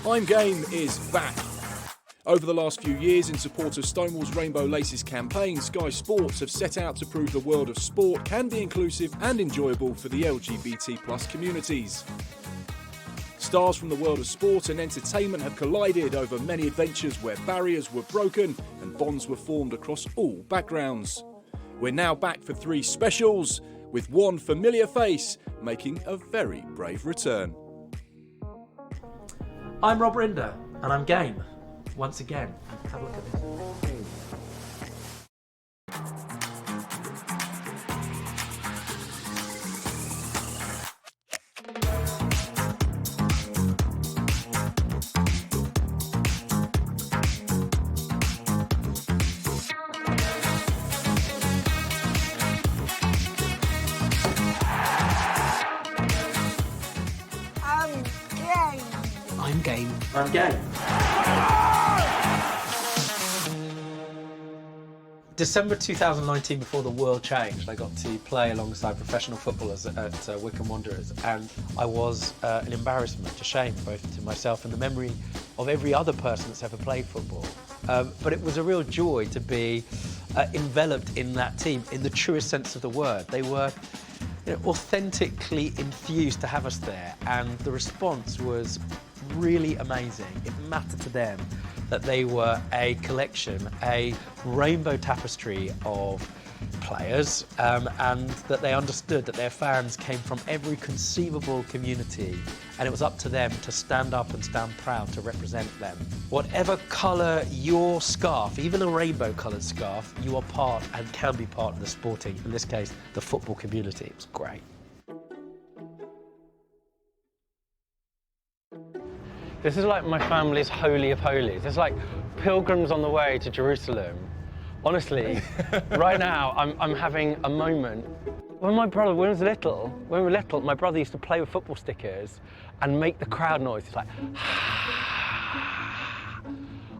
I'm Game is back. Over the last few years, in support of Stonewall's Rainbow Laces campaign, Sky Sports have set out to prove the world of sport can be inclusive and enjoyable for the LGBT+ communities. Stars from the world of sport and entertainment have collided over many adventures where barriers were broken and bonds were formed across all backgrounds. We're now back for 3 specials, with one familiar face making a very brave return. I'm Rob Rinder, and I'm game. Once again, have a look at this. I'm game. I'm game. December 2019, before the world changed, I got to play alongside professional footballers at Wycombe Wanderers, and I was an embarrassment, a shame, both to myself and the memory of every other person that's ever played football. But it was a real joy to be enveloped in that team, in the truest sense of the word. They were authentically enthused to have us there, and the response was really amazing. It mattered to them that they were a collection, a rainbow tapestry of players, and that they understood that their fans came from every conceivable community, and it was up to them to stand up and stand proud to represent them. Whatever colour your scarf, even a rainbow-coloured scarf, you are part and can be part of the sporting, in this case, the football community. It was great. This is like my family's holy of holies. It's like pilgrims on the way to Jerusalem. Honestly, right now I'm having a moment. When we were little, my brother used to play with football stickers and make the crowd noise. It's like,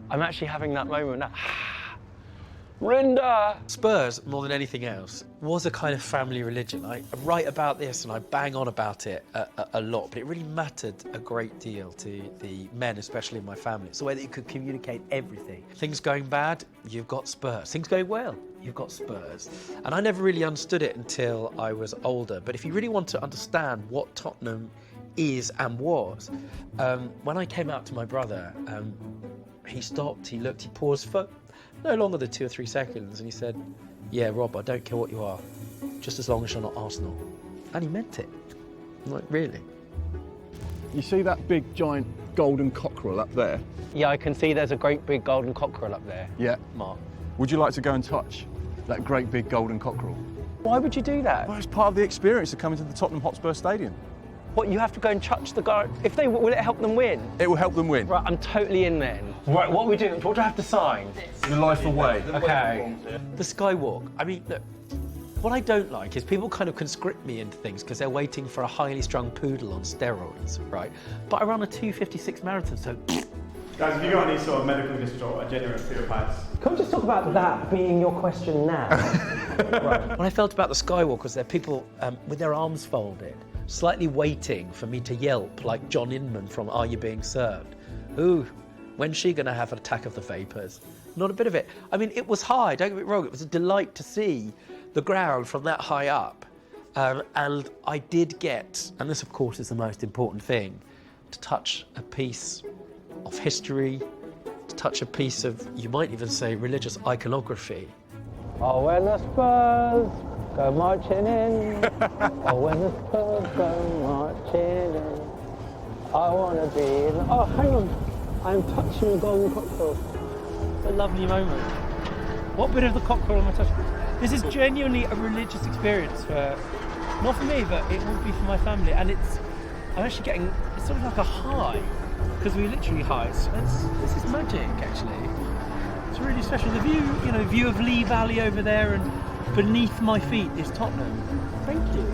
I'm actually having that moment now. Rinder! Spurs, more than anything else, was a kind of family religion. I write about this and I bang on about it a lot, but it really mattered a great deal to the men, especially in my family. It's the way that you could communicate everything. Things going bad, you've got Spurs. Things going well, you've got Spurs. And I never really understood it until I was older. But if you really want to understand what Tottenham is and was, when I came out to my brother, he stopped, he looked, he paused for no longer than 2 or 3 seconds, and he said, "Yeah, Rob, I don't care what you are, just as long as you're not Arsenal." And he meant it. I'm like, really? You see that big, giant golden cockerel up there? Yeah, I can see there's a great big golden cockerel up there. Yeah. Mark. Would you like to go and touch that great big golden cockerel? Why would you do that? Well, it's part of the experience of coming to the Tottenham Hotspur Stadium. What, you have to go and touch the guy? Will it help them win? It will help them win. Right, I'm totally in then. Right, what are we doing? What do I have to sign? Your life away. Okay. The Skywalk. I mean, look, what I don't like is people kind of conscript me into things because they're waiting for a highly strung poodle on steroids, right? But I run a 2:56 marathon, so... Guys, have you got any sort of medical history or a genuine fear of heights? Can we just talk about that being your question now? Right. What I felt about the Skywalk was that people with their arms folded, slightly waiting for me to yelp like John Inman from Are You Being Served? Ooh, when's she going to have an attack of the vapours? Not a bit of it. I mean, it was high, don't get me wrong, it was a delight to see the ground from that high up. And I did get, and this of course is the most important thing, to touch a piece of history, to touch a piece of, you might even say, religious iconography. Oh, when the Spurs go marching in. Oh, when the Spurs go marching in. I want to be in. Oh, hang on. I'm touching a golden cockerel. It's a lovely moment. What bit of the cockerel am I touching? This is genuinely a religious experience for, not for me, but it will be for my family. And I'm actually getting, it's sort of like a high, because we literally high. This is magic, actually. It's really special. The view of Lee Valley over there, and beneath my feet is Tottenham. Thank you.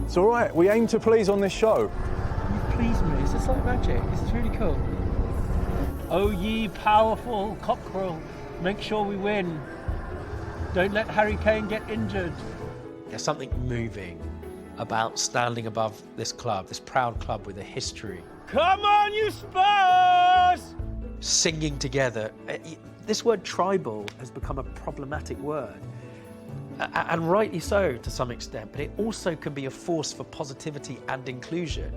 It's all right. We aim to please on this show. You please me. It's just like magic. This is really cool. Oh, ye powerful cockerel, make sure we win. Don't let Harry Kane get injured. There's something moving about standing above this club, this proud club with a history, Come on, you Spurs! Singing together. This word tribal has become a problematic word. And rightly so to some extent, but it also can be a force for positivity and inclusion.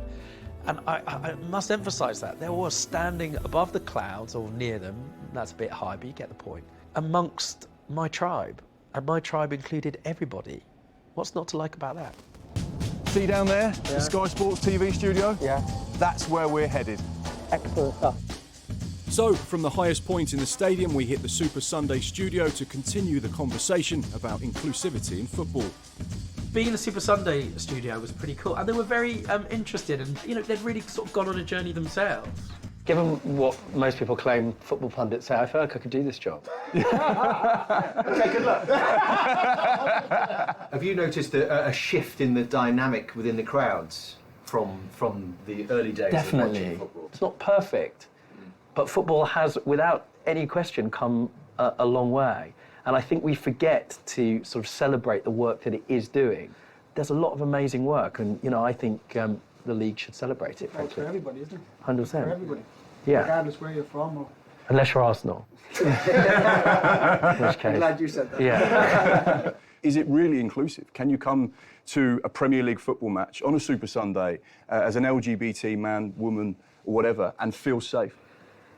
And I must emphasise that. There was standing above the clouds, or near them, that's a bit high, but you get the point, amongst my tribe. And my tribe included everybody. What's not to like about that? See down there, the Sky Sports TV studio? Yeah. That's where we're headed. Excellent stuff. So, from the highest point in the stadium, we hit the Super Sunday studio to continue the conversation about inclusivity in football. Being in the Super Sunday studio was pretty cool, and they were very interested, and they'd really sort of gone on a journey themselves. Given what most people claim football pundits say, I feel like I could do this job. Okay, good luck. Have you noticed a shift in the dynamic within the crowds from the early days of watching football? It's not perfect, but football has, without any question, come a long way. And I think we forget to sort of celebrate the work that it is doing. There's a lot of amazing work, and I think the league should celebrate it. Well, it's for everybody, isn't it? 100%. For everybody. Yeah. Regardless where you're from. Or... Unless you're Arsenal. In which case. I'm glad you said that. Yeah. Is it really inclusive? Can you come to a Premier League football match on a Super Sunday as an LGBT man, woman, or whatever, and feel safe?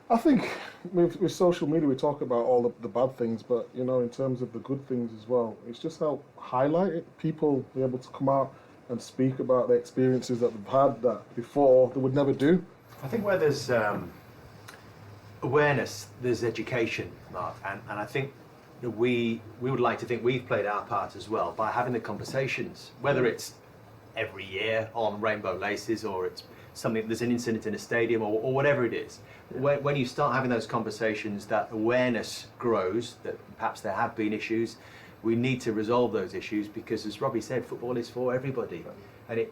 I think with social media we talk about all the bad things, but in terms of the good things as well, it's just helped highlight it. People be able to come out and speak about the experiences that they've had that before they would never do. I think where there's awareness, there's education, Mark, and I think we would like to think we've played our part as well by having the conversations, whether it's every year on Rainbow Laces or it's something, there's an incident in a stadium or whatever it is. When you start having those conversations, that awareness grows, that perhaps there have been issues. We need to resolve those issues because, as Robbie said, football is for everybody, and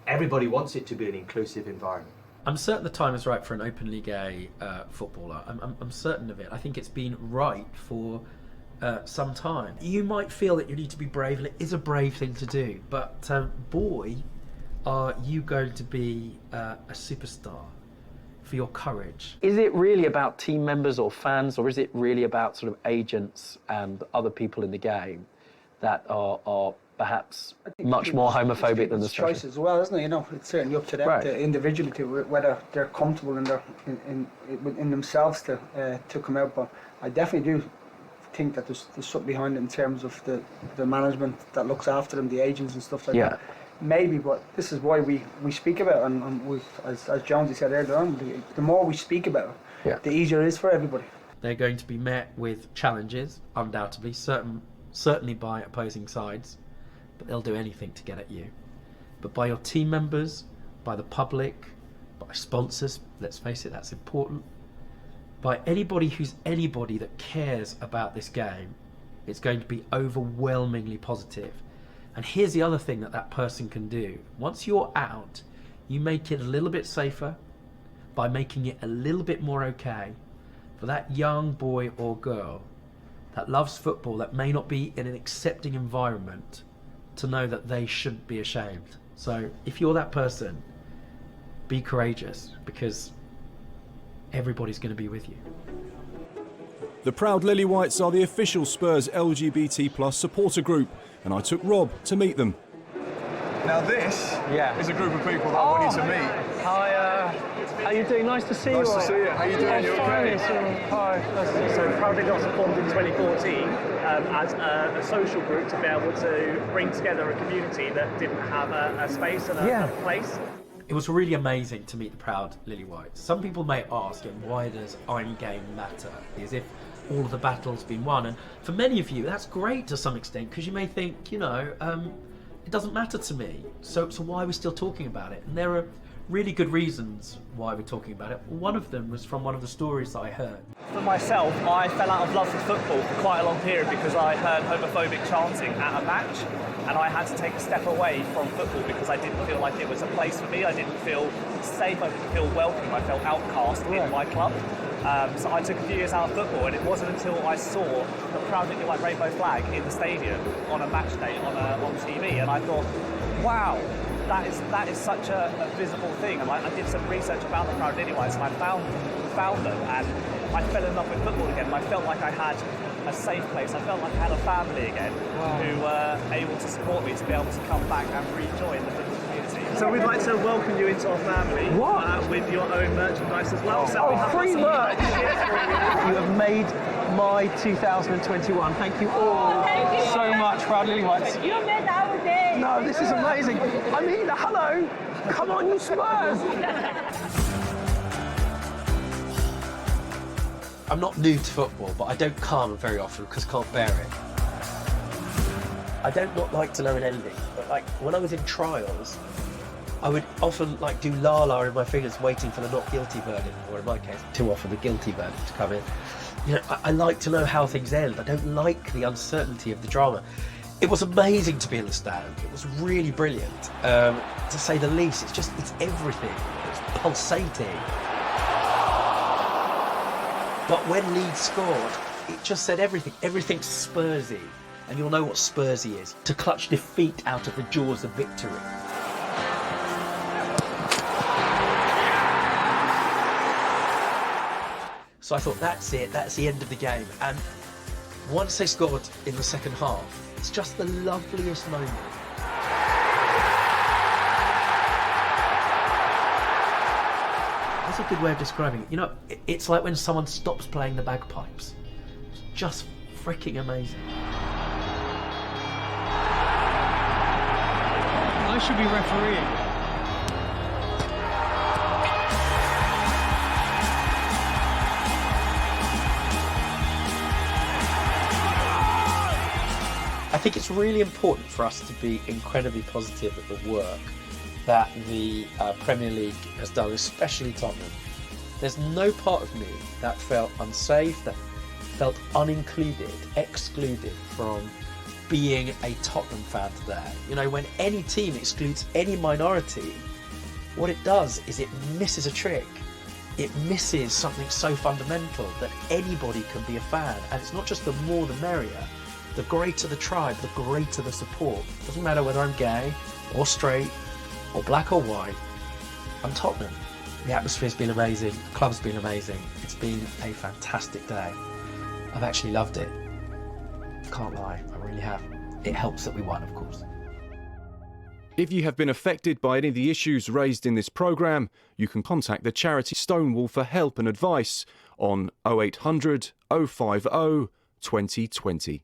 everybody wants it to be an inclusive environment. I'm certain the time is right for an openly gay footballer. I'm certain of it. I think it's been right for some time. You might feel that you need to be brave, and it is a brave thing to do, but boy, are you going to be a superstar for your courage. Is it really about team members or fans, or is it really about sort of agents and other people in the game that are perhaps much more homophobic than the structure? Choice as well, isn't it? It's certainly up to them to individually to whether they're comfortable in themselves to come out. But I definitely do think that there's something behind it in terms of the management that looks after them, the agents and stuff like that. Maybe, but this is why we speak about it, and we've, as Jonesy said earlier on, the more we speak about it, the easier it is for everybody. They're going to be met with challenges, undoubtedly, certainly by opposing sides, but they'll do anything to get at you. But by your team members, by the public, by sponsors, let's face it, that's important, by anybody who's anybody that cares about this game, it's going to be overwhelmingly positive. And here's the other thing that person can do. Once you're out, you make it a little bit safer by making it a little bit more okay for that young boy or girl that loves football, that may not be in an accepting environment, to know that they shouldn't be ashamed. So if you're that person, be courageous, because everybody's going to be with you. The Proud Lillywhites are the official Spurs LGBT+ supporter group, and I took Rob to meet them. Now this is a group of people that I want you to meet. Hi, how you doing? Nice to see you. Nice to see you. How you doing? You okay? Hi. So Proud Lillywhites was formed in 2014 as a social group to be able to bring together a community that didn't have a space and a place. It was really amazing to meet the Proud Lillywhites. Some people may ask, why does I'm gay matter? As if all of the battle's been won. And for many of you, that's great to some extent, because you may think, it doesn't matter to me. So why are we still talking about it? And there are really good reasons why we're talking about it. One of them was from one of the stories that I heard. For myself, I fell out of love with football for quite a long period because I heard homophobic chanting at a match, and I had to take a step away from football because I didn't feel like it was a place for me. I didn't feel safe, I didn't feel welcome, I felt outcast in my club. So I took a few years out of football, and it wasn't until I saw the Proud Lillywhite rainbow flag in the stadium on a match day on TV, and I thought, wow, that is such a visible thing. And I did some research about the Proud Lillywhites, and I found them, and I fell in love with football again. And I felt like I had a safe place. I felt like I had a family again who were able to support me to be able to come back and rejoin the football community. So we'd like to welcome you into our family with your own merchandise as well. So we have free merch! You have made my 2021. Thank you all so much, Proud Lillywhites. You made our day. No, this is amazing. I mean, hello. Come on, you Spurs. I'm not new to football, but I don't calm very often because I can't bear it. I don't not like to know an ending, but like when I was in trials, I would often like do la-la in my fingers waiting for the not guilty verdict, or in my case, too often the guilty verdict to come in. You know, I like to know how things end. I don't like the uncertainty of the drama. It was amazing to be in the stand. It was really brilliant, to say the least. It's everything. It's pulsating. But when Leeds scored, it just said everything. Everything's Spursy. And you'll know what Spursy is. To clutch defeat out of the jaws of victory. So I thought, that's it. That's the end of the game. And once they scored in the second half, it's just the loveliest moment. That's a good way of describing it. You know, it's like when someone stops playing the bagpipes. It's just freaking amazing. I should be refereeing. I think it's really important for us to be incredibly positive at the work that the Premier League has done, especially Tottenham. There's no part of me that felt unsafe, that felt unincluded, excluded from being a Tottenham fan today. You know, when any team excludes any minority, what it does is it misses a trick. It misses something so fundamental that anybody can be a fan. And it's not just the more the merrier. The greater the tribe, the greater the support. It doesn't matter whether I'm gay or straight or black or white. I'm Tottenham. The atmosphere's been amazing. The club's been amazing. It's been a fantastic day. I've actually loved it. Can't lie, I really have. It helps that we won, of course. If you have been affected by any of the issues raised in this programme, you can contact the charity Stonewall for help and advice on 0800 050 2020.